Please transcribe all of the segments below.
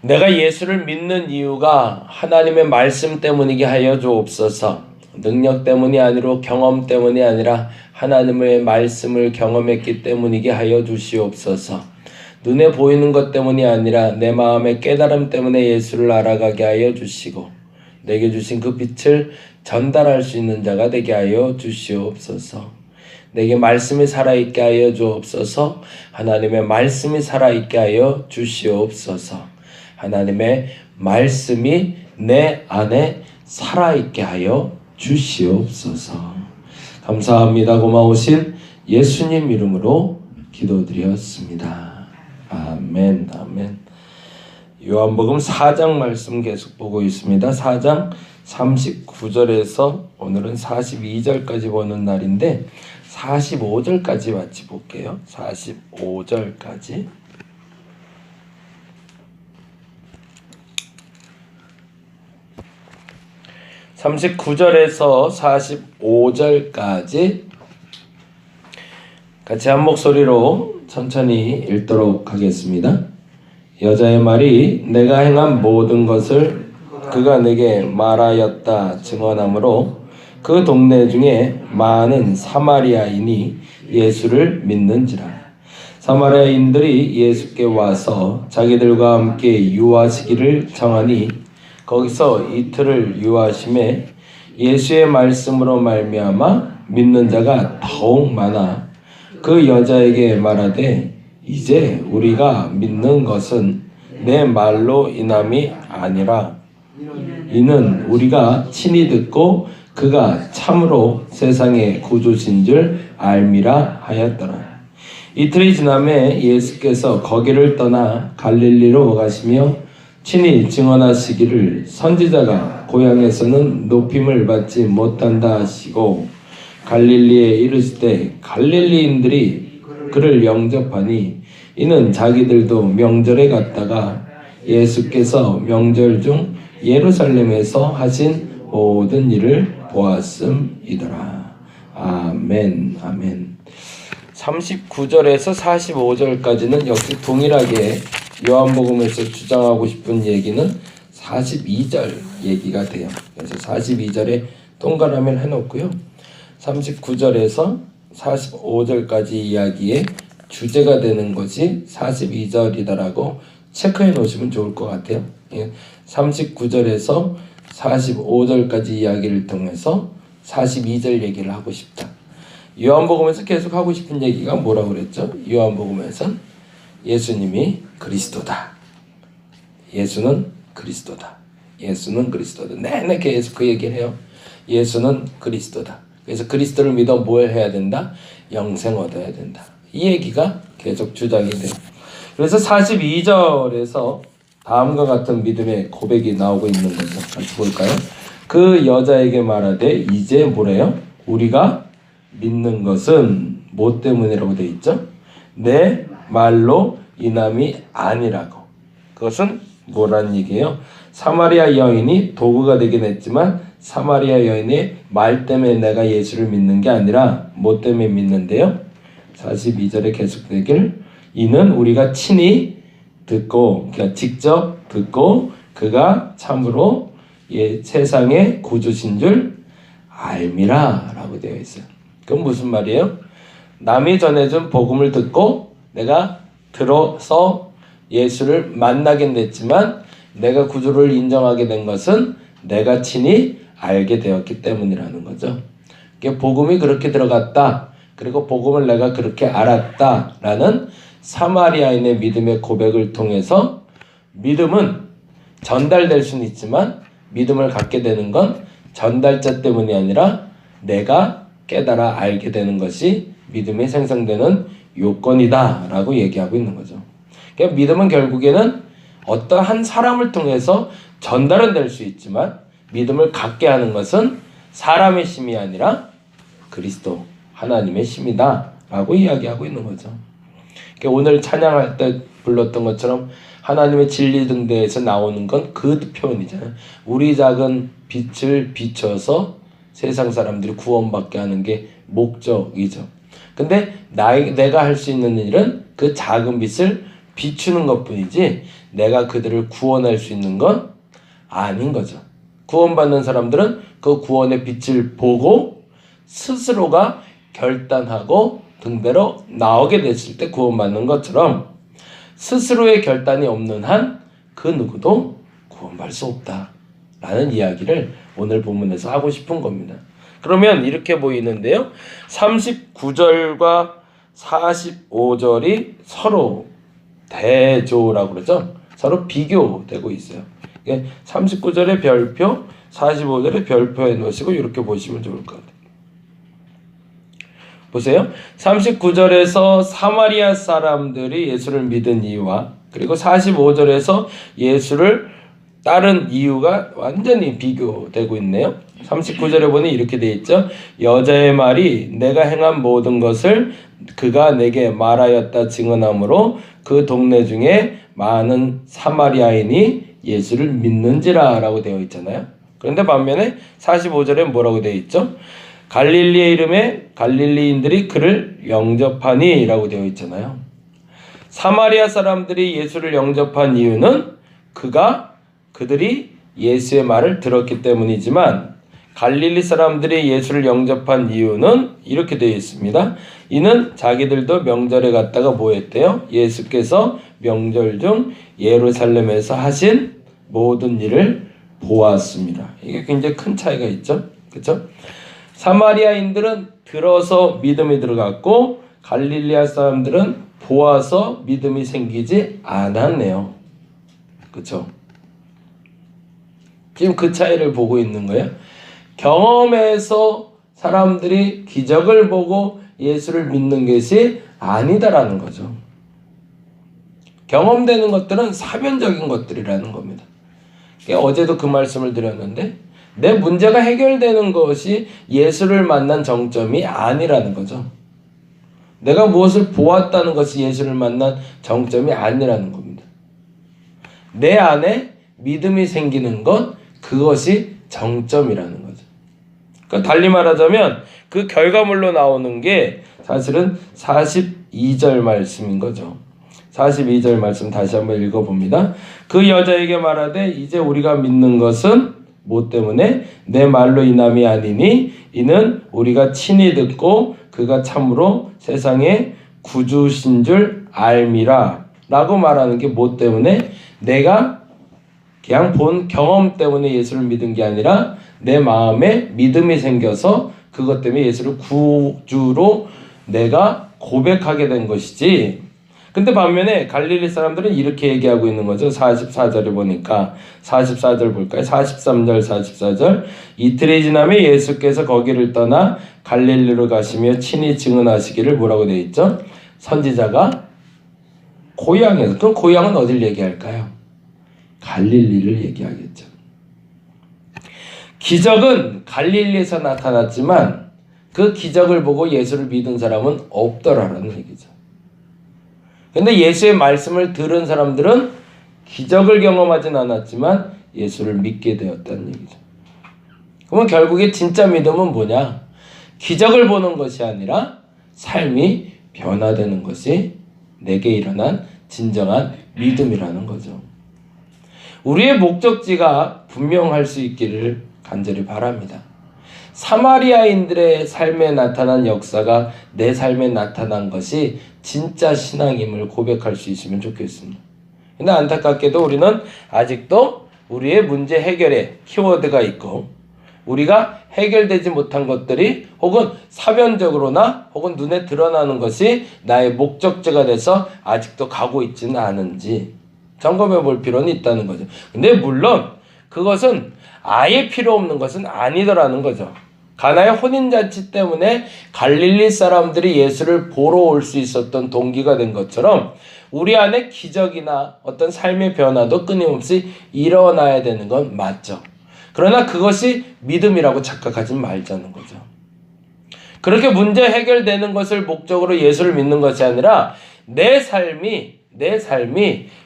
내가 예수를 믿는 이유가 하나님의 말씀 때문이게 하여 주옵소서. 능력 때문이 아니라 경험 때문이 아니라 하나님의 말씀을 경험했기 때문이게 하여 주시옵소서. 눈에 보이는 것 때문이 아니라 내 마음의 깨달음 때문에 예수를 알아가게 하여 주시고 내게 주신 그 빛을 전달할 수 있는 자가 되게 하여 주시옵소서. 내게 말씀이 살아있게 하여 주옵소서. 하나님의 말씀이 살아있게 하여 주시옵소서. 하나님의 말씀이 내 안에 살아있게 하여 주시옵소서. 감사합니다. 고마우신 예수님 이름으로 기도드렸습니다. 아멘. 아멘. 요한복음 4장 말씀 계속 보고 있습니다. 4장 39절에서 오늘은 42절까지 보는 날인데 45절까지 같이 볼게요. 45절까지. 39절에서 45절까지 같이 한 목소리로 천천히 읽도록 하겠습니다. 여자의 말이 내가 행한 모든 것을 그가 내게 말하였다 증언하므로 그 동네 중에 많은 사마리아인이 예수를 믿는지라. 사마리아인들이 예수께 와서 자기들과 함께 유하시기를 청하니 거기서 이틀을 유하심에 예수의 말씀으로 말미암아 믿는 자가 더욱 많아 그 여자에게 말하되 이제 우리가 믿는 것은 내 말로 인함이 아니라 이는 우리가 친히 듣고 그가 참으로 세상의 구주신 줄 알미라 하였더라. 이틀이 지남에 예수께서 거기를 떠나 갈릴리로 가시며 친히 증언하시기를 선지자가 고향에서는 높임을 받지 못한다 하시고 갈릴리에 이르시되 갈릴리인들이 그를 영접하니 이는 자기들도 명절에 갔다가 예수께서 명절 중 예루살렘에서 하신 모든 일을 보았음이더라. 아멘. 아멘. 39절에서 45절까지는 역시 동일하게 요한복음에서 주장하고 싶은 얘기는 42절 얘기가 돼요. 그래서 42절에 동그라미를 해놓고요. 39절에서 45절까지 이야기의 주제가 되는 것이 42절이다라고 체크해 놓으시면 좋을 것 같아요. 39절에서 45절까지 이야기를 통해서 42절 얘기를 하고 싶다. 요한복음에서 계속 하고 싶은 얘기가 뭐라고 그랬죠? 요한복음에서는 예수님이 그리스도다. 예수는 그리스도다. 예수는 그리스도다. 내내 계속 그 얘기를 해요. 예수는 그리스도다. 그래서 그리스도를 믿어 뭘 해야 된다? 영생 얻어야 된다. 이 얘기가 계속 주장이 돼요. 그래서 42절에서 다음과 같은 믿음의 고백이 나오고 있는 거죠. 같이 볼까요? 그 여자에게 말하되 이제 뭐래요? 우리가 믿는 것은 뭐 때문이라고 되어 있죠? 내 말로 인함이 아니라고. 그것은 뭐라는 얘기예요? 사마리아 여인이 도구가 되긴 했지만 사마리아 여인의 말 때문에 내가 예수를 믿는 게 아니라 뭐 때문에 믿는데요? 42절에 계속되길 이는 우리가 친히 듣고 그러니까 직접 듣고 그가 참으로 세상의 구주신 줄 알미라 라고 되어 있어요. 그건 무슨 말이에요? 남이 전해준 복음을 듣고 내가 들어서 예수를 만나긴 됐지만 내가 구주를 인정하게 된 것은 내가 친히 알게 되었기 때문이라는 거죠. 복음이 그렇게 들어갔다. 그리고 복음을 내가 그렇게 알았다라는 사마리아인의 믿음의 고백을 통해서 믿음은 전달될 수는 있지만 믿음을 갖게 되는 건 전달자 때문이 아니라 내가 깨달아 알게 되는 것이 믿음이 생성되는 요건이다 라고 얘기하고 있는 거죠. 그러니까 믿음은 결국에는 어떤 한 사람을 통해서 전달은 될 수 있지만 믿음을 갖게 하는 것은 사람의 힘이 아니라 그리스도 하나님의 힘이다 라고 이야기하고 있는 거죠. 그러니까 오늘 찬양할 때 불렀던 것처럼 하나님의 진리 등대에서 나오는 건 그 표현이잖아요. 우리 작은 빛을 비춰서 세상 사람들이 구원받게 하는 게 목적이죠. 근데 내가 할 수 있는 일은 그 작은 빛을 비추는 것뿐이지 내가 그들을 구원할 수 있는 건 아닌 거죠. 구원받는 사람들은 그 구원의 빛을 보고 스스로가 결단하고 등대로 나오게 됐을 때 구원받는 것처럼 스스로의 결단이 없는 한 그 누구도 구원받을 수 없다라는 이야기를 오늘 본문에서 하고 싶은 겁니다. 그러면 이렇게 보이는데요. 39절과 45절이 서로 대조라고 그러죠. 서로 비교되고 있어요. 39절의 별표, 45절의 별표에 놓으시고 이렇게 보시면 좋을 것 같아요. 보세요. 39절에서 사마리아 사람들이 예수를 믿은 이유와 그리고 45절에서 예수를 따른 이유가 완전히 비교되고 있네요. 39절에 보니 이렇게 되어 있죠. 여자의 말이 내가 행한 모든 것을 그가 내게 말하였다 증언하므로 그 동네 중에 많은 사마리아인이 예수를 믿는지라 라고 되어 있잖아요. 그런데 반면에 45절에 뭐라고 되어 있죠? 갈릴리의 이름에 갈릴리인들이 그를 영접하니 라고 되어 있잖아요. 사마리아 사람들이 예수를 영접한 이유는 그들이 예수의 말을 들었기 때문이지만 갈릴리 사람들이 예수를 영접한 이유는 이렇게 되어 있습니다. 이는 자기들도 명절에 갔다가 뭐 했대요? 예수께서 명절 중 예루살렘에서 하신 모든 일을 보았습니다. 이게 굉장히 큰 차이가 있죠. 그렇죠? 사마리아인들은 들어서 믿음이 들어갔고 갈릴리아 사람들은 보아서 믿음이 생기지 않았네요. 그렇죠? 지금 그 차이를 보고 있는 거예요. 경험에서 사람들이 기적을 보고 예수를 믿는 것이 아니다라는 거죠. 경험되는 것들은 사변적인 것들이라는 겁니다. 어제도 그 말씀을 드렸는데 내 문제가 해결되는 것이 예수를 만난 정점이 아니라는 거죠. 내가 무엇을 보았다는 것이 예수를 만난 정점이 아니라는 겁니다. 내 안에 믿음이 생기는 것, 그것이 정점이라는 거죠. 그러니까 달리 말하자면 그 결과물로 나오는 게 사실은 42절 말씀인 거죠. 42절 말씀 다시 한번 읽어봅니다. 그 여자에게 말하되 이제 우리가 믿는 것은 뭐 때문에 내 말로 인함이 아니니 이는 우리가 친히 듣고 그가 참으로 세상의 구주신 줄 알미라 라고 말하는 게 뭐 때문에 내가 그냥 본 경험 때문에 예수를 믿은 게 아니라 내 마음에 믿음이 생겨서 그것 때문에 예수를 구주로 내가 고백하게 된 것이지. 근데 반면에 갈릴리 사람들은 이렇게 얘기하고 있는 거죠. 44절에 보니까 44절 볼까요? 43절 44절 이틀이 지나면 예수께서 거기를 떠나 갈릴리로 가시며 친히 증언하시기를 뭐라고 되어 있죠? 선지자가 고향에서, 그럼 고향은 어딜 얘기할까요? 갈릴리를 얘기하겠죠. 기적은 갈릴리에서 나타났지만 그 기적을 보고 예수를 믿은 사람은 없더라라는 얘기죠. 근데 예수의 말씀을 들은 사람들은 기적을 경험하진 않았지만 예수를 믿게 되었다는 얘기죠. 그러면 결국에 진짜 믿음은 뭐냐? 기적을 보는 것이 아니라 삶이 변화되는 것이 내게 일어난 진정한 믿음이라는 거죠. 우리의 목적지가 분명할 수 있기를 간절히 바랍니다. 사마리아인들의 삶에 나타난 역사가 내 삶에 나타난 것이 진짜 신앙임을 고백할 수 있으면 좋겠습니다. 근데 안타깝게도 우리는 아직도 우리의 문제 해결에 키워드가 있고 우리가 해결되지 못한 것들이 혹은 사변적으로나 혹은 눈에 드러나는 것이 나의 목적지가 돼서 아직도 가고 있지는 않은지 점검해 볼 필요는 있다는 거죠. 근데 물론 그것은 아예 필요 없는 것은 아니더라는 거죠. 가나의 혼인잔치 때문에 갈릴리 사람들이 예수를 보러 올 수 있었던 동기가 된 것처럼 우리 안에 기적이나 어떤 삶의 변화도 끊임없이 일어나야 되는 건 맞죠. 그러나 그것이 믿음이라고 착각하지 말자는 거죠. 그렇게 문제 해결되는 것을 목적으로 예수를 믿는 것이 아니라 내 삶이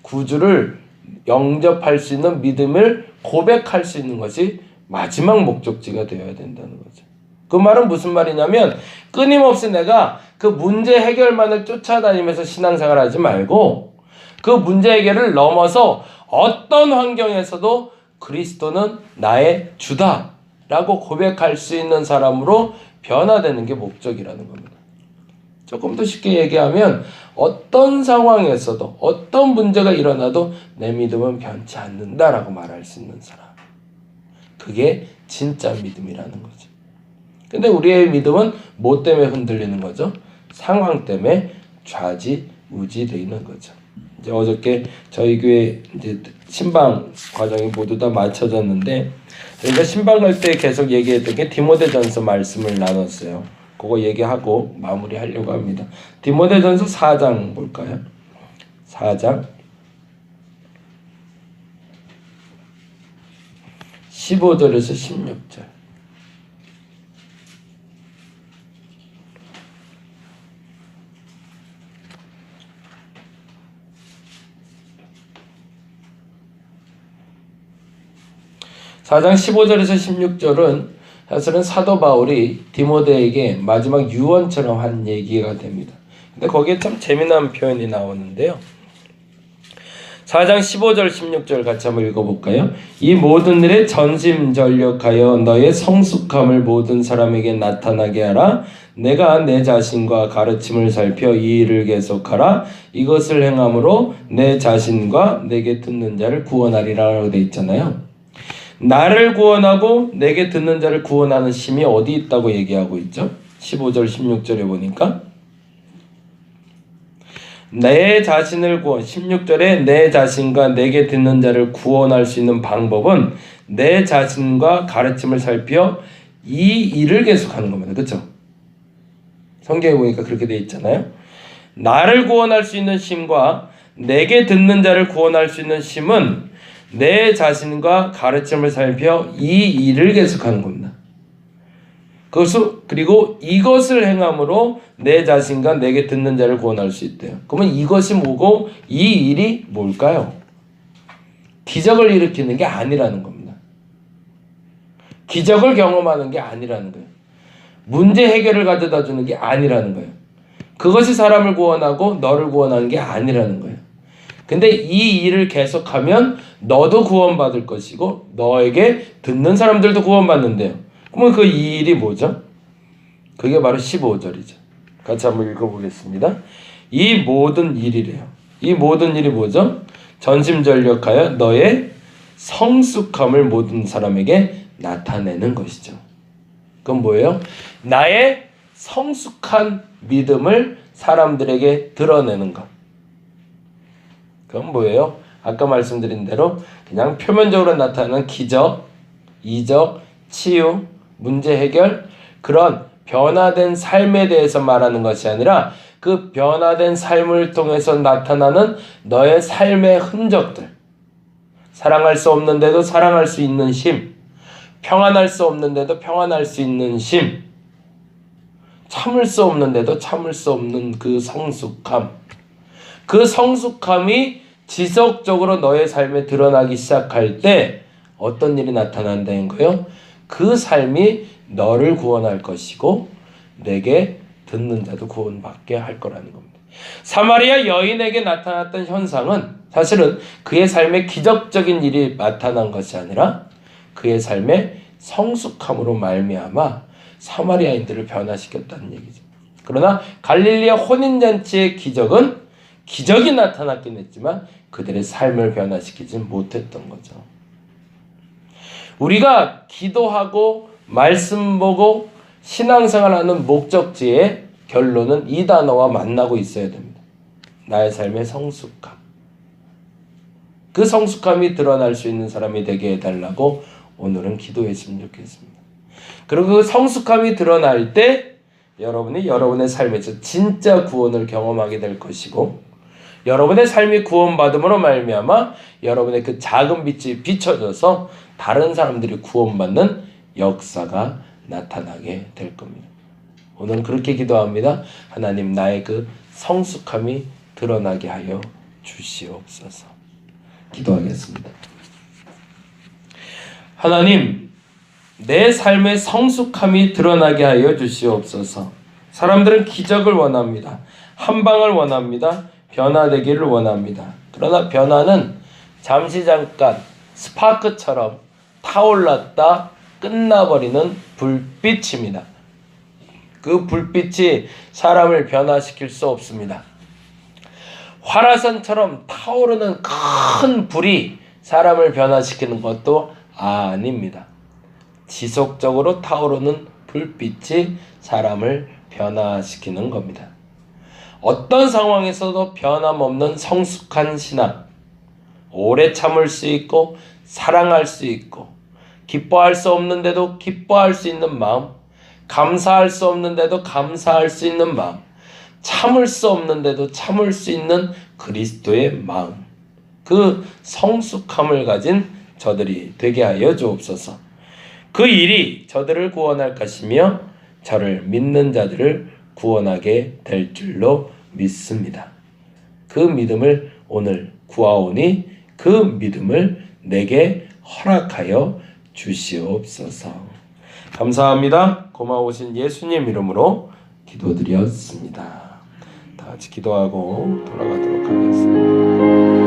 구주를 영접할 수 있는 믿음을 고백할 수 있는 것이 마지막 목적지가 되어야 된다는 거죠. 그 말은 무슨 말이냐면 끊임없이 내가 그 문제 해결만을 쫓아다니면서 신앙생활 하지 말고 그 문제 해결을 넘어서 어떤 환경에서도 그리스도는 나의 주다라고 고백할 수 있는 사람으로 변화되는 게 목적이라는 겁니다. 조금 더 쉽게 얘기하면 어떤 상황에서도 어떤 문제가 일어나도 내 믿음은 변치 않는다라고 말할 수 있는 사람. 그게 진짜 믿음이라는 거죠. 근데 우리의 믿음은 뭐 때문에 흔들리는 거죠? 상황 때문에 좌지우지되는 거죠. 이제 어저께 저희 교회 이제 신방 과정이 모두 다 마쳐졌는데 저희가 신방 갈 때 계속 얘기했던 게 디모데전서 말씀을 나눴어요. 그거 얘기하고 마무리하려고 합니다. 디모데전서 4장 볼까요? 4장 15절에서 16절. (4장) 15절에서 16절은 사실은 사도 바울이 디모데에게 마지막 유언처럼 한 얘기가 됩니다. 근데 거기에 참 재미난 표현이 나오는데요. 4장 15절 16절 같이 한번 읽어볼까요? 이 모든 일에 전심전력하여 너의 성숙함을 모든 사람에게 나타나게 하라. 내가 내 자신과 가르침을 살펴 이 일을 계속하라. 이것을 행함으로 내 자신과 내게 듣는 자를 구원하리라고 되어 있잖아요. 나를 구원하고 내게 듣는 자를 구원하는 심이 어디 있다고 얘기하고 있죠? 15절 16절에 보니까 내 자신을 구원 16절에 내 자신과 내게 듣는 자를 구원할 수 있는 방법은 내 자신과 가르침을 살펴 이 일을 계속하는 겁니다. 그렇죠? 성경에 보니까 그렇게 돼 있잖아요. 나를 구원할 수 있는 심과 내게 듣는 자를 구원할 수 있는 심은 내 자신과 가르침을 살펴 이 일을 계속하는 겁니다. 그리고 이것을 행함으로 내 자신과 내게 듣는 자를 구원할 수 있대요. 그러면 이것이 뭐고 이 일이 뭘까요? 기적을 일으키는 게 아니라는 겁니다. 기적을 경험하는 게 아니라는 거예요. 문제 해결을 가져다 주는 게 아니라는 거예요. 그것이 사람을 구원하고 너를 구원하는 게 아니라는 거예요. 근데 이 일을 계속하면 너도 구원받을 것이고 너에게 듣는 사람들도 구원받는데요. 그러면 그 이 일이 뭐죠? 그게 바로 15절이죠. 같이 한번 읽어보겠습니다. 이 모든 일이래요. 이 모든 일이 뭐죠? 전심전력하여 너의 성숙함을 모든 사람에게 나타내는 것이죠. 그건 뭐예요? 나의 성숙한 믿음을 사람들에게 드러내는 것. 그건 뭐예요? 아까 말씀드린 대로 그냥 표면적으로 나타나는 기적, 이적, 치유, 문제 해결, 그런 변화된 삶에 대해서 말하는 것이 아니라 그 변화된 삶을 통해서 나타나는 너의 삶의 흔적들, 사랑할 수 없는데도 사랑할 수 있는 심, 평안할 수 없는데도 평안할 수 있는 심, 참을 수 없는데도 참을 수 없는 그 성숙함, 그 성숙함이 지속적으로 너의 삶에 드러나기 시작할 때 어떤 일이 나타난다는 거예요? 그 삶이 너를 구원할 것이고 내게 듣는 자도 구원받게 할 거라는 겁니다. 사마리아 여인에게 나타났던 현상은 사실은 그의 삶에 기적적인 일이 나타난 것이 아니라 그의 삶의 성숙함으로 말미암아 사마리아인들을 변화시켰다는 얘기죠. 그러나 갈릴리아 혼인잔치의 기적은 기적이 나타났긴 했지만 그들의 삶을 변화시키지 못했던 거죠. 우리가 기도하고 말씀 보고 신앙생활하는 목적지의 결론은 이 단어와 만나고 있어야 됩니다. 나의 삶의 성숙함. 그 성숙함이 드러날 수 있는 사람이 되게 해달라고 오늘은 기도했으면 좋겠습니다. 그리고 그 성숙함이 드러날 때 여러분이 여러분의 삶에서 진짜 구원을 경험하게 될 것이고 여러분의 삶이 구원받음으로 말미암아 여러분의 그 작은 빛이 비춰져서 다른 사람들이 구원받는 역사가 나타나게 될 겁니다. 오늘은 그렇게 기도합니다. 하나님, 나의 그 성숙함이 드러나게 하여 주시옵소서. 기도하겠습니다. 하나님, 내 삶의 성숙함이 드러나게 하여 주시옵소서. 사람들은 기적을 원합니다. 한방을 원합니다. 변화되기를 원합니다. 그러나 변화는 잠시 잠깐 스파크처럼 타올랐다 끝나버리는 불빛입니다. 그 불빛이 사람을 변화시킬 수 없습니다. 화라산처럼 타오르는 큰 불이 사람을 변화시키는 것도 아닙니다. 지속적으로 타오르는 불빛이 사람을 변화시키는 겁니다. 어떤 상황에서도 변함없는 성숙한 신앙, 오래 참을 수 있고 사랑할 수 있고 기뻐할 수 없는데도 기뻐할 수 있는 마음, 감사할 수 없는데도 감사할 수 있는 마음, 참을 수 없는데도 참을 수 있는 그리스도의 마음, 그 성숙함을 가진 저들이 되게 하여 주옵소서. 그 일이 저들을 구원할 것이며 저를 믿는 자들을 구원하게 될 줄로 믿습니다. 그 믿음을 오늘 구하오니 그 믿음을 내게 허락하여 주시옵소서. 감사합니다. 고마우신 예수님 이름으로 기도드렸습니다. 다 같이 기도하고 돌아가도록 하겠습니다.